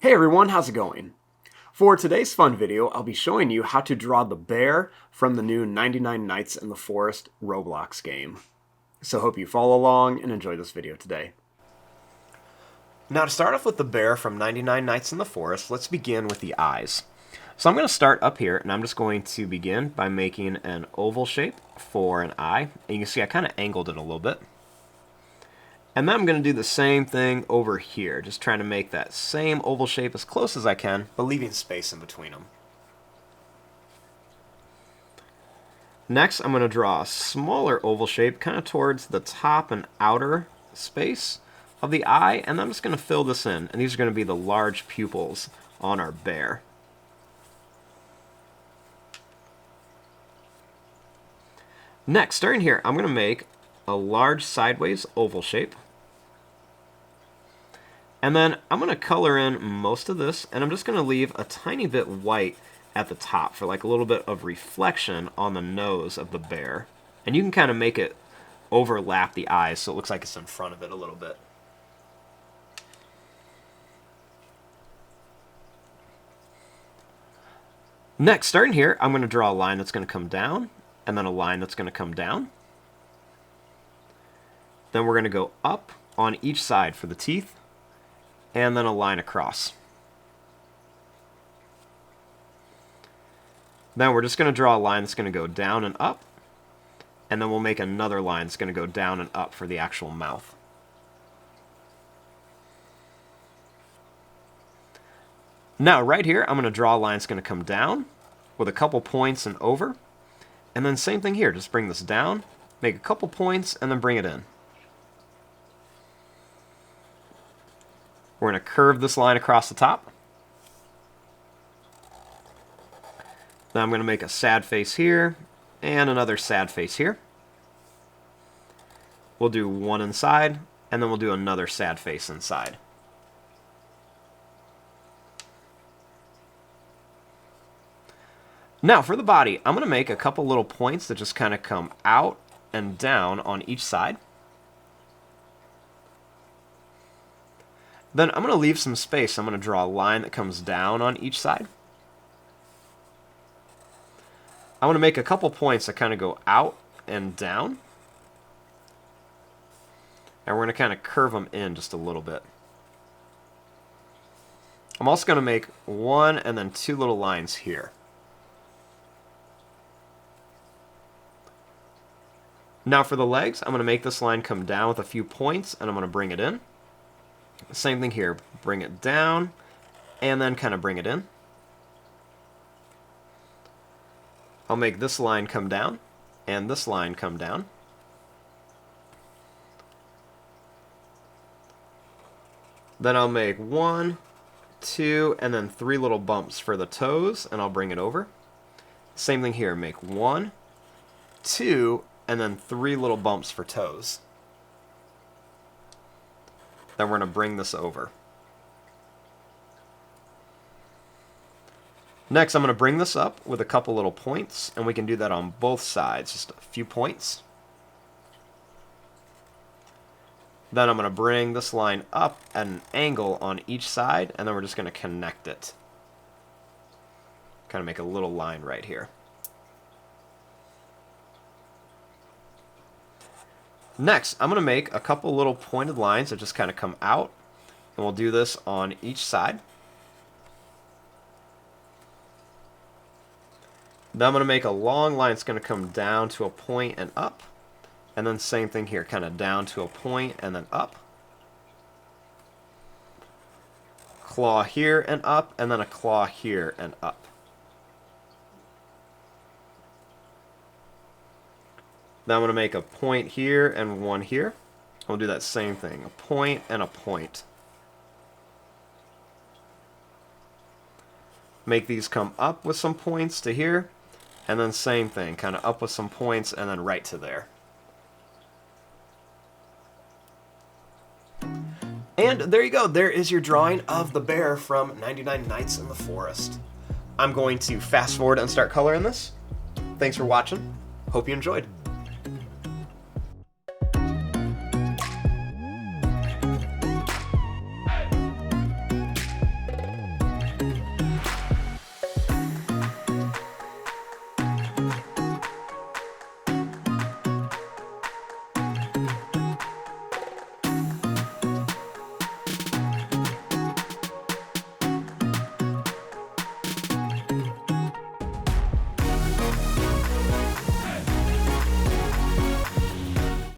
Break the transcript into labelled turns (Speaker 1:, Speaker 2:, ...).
Speaker 1: Hey everyone, how's it going? For today's fun video, I'll be showing you how to draw the bear from the new 99 Nights in the Forest Roblox game. So hope you follow along and enjoy this video today. Now to start off with the bear from 99 Nights in the Forest, let's begin with the eyes. So I'm going to start up here, and I'm just going to begin by making an oval shape for an eye. And you can see I kind of angled it a little bit. And then I'm going to do the same thing over here, just trying to make that same oval shape as close as I can, but leaving space in between them. Next, I'm going to draw a smaller oval shape kind of towards the top and outer space of the eye, and I'm just going to fill this in, and these are going to be the large pupils on our bear. Next, starting here, I'm going to make a large sideways oval shape. And then I'm going to color in most of this, and I'm just going to leave a tiny bit white at the top for like a little bit of reflection on the nose of the bear. And you can kind of make it overlap the eyes so it looks like it's in front of it a little bit. Next, starting here, I'm going to draw a line that's going to come down, and then a line that's going to come down. Then we're going to go up on each side for the teeth, and then a line across. Then we're just going to draw a line that's going to go down and up, and then we'll make another line that's going to go down and up for the actual mouth. Now right here, I'm going to draw a line that's going to come down with a couple points and over, and then same thing here, just bring this down, make a couple points, and then bring it in. We're going to curve this line across the top. Then I'm going to make a sad face here, and another sad face here. We'll do one inside, and then we'll do another sad face inside. Now for the body, I'm going to make a couple little points that just kind of come out and down on each side. Then I'm going to leave some space. I'm going to draw a line that comes down on each side. I want to make a couple points that kind of go out and down. And we're going to kind of curve them in just a little bit. I'm also going to make one and then two little lines here. Now for the legs, I'm going to make this line come down with a few points, and I'm going to bring it in. Same thing here, bring it down, and then kind of bring it in. I'll make this line come down, and this line come down. Then I'll make one, two, and then three little bumps for the toes, and I'll bring it over. Same thing here, make one, two, and then three little bumps for toes. Then we're going to bring this over. Next, I'm going to bring this up with a couple little points, and we can do that on both sides, just a few points. Then I'm going to bring this line up at an angle on each side, and then we're just going to connect it. Kind of make a little line right here. Next, I'm going to make a couple little pointed lines that just kind of come out, and we'll do this on each side. Then I'm going to make a long line that's going to come down to a point and up, and then same thing here, kind of down to a point and then up. Claw here and up, and then a claw here and up. Then I'm going to make a point here and one here. We'll do that same thing, a point and a point. Make these come up with some points to here, and then same thing, kind of up with some points and then right to there. And there you go, there is your drawing of the bear from 99 Nights in the Forest. I'm going to fast forward and start coloring this. Thanks for watching. Hope you enjoyed.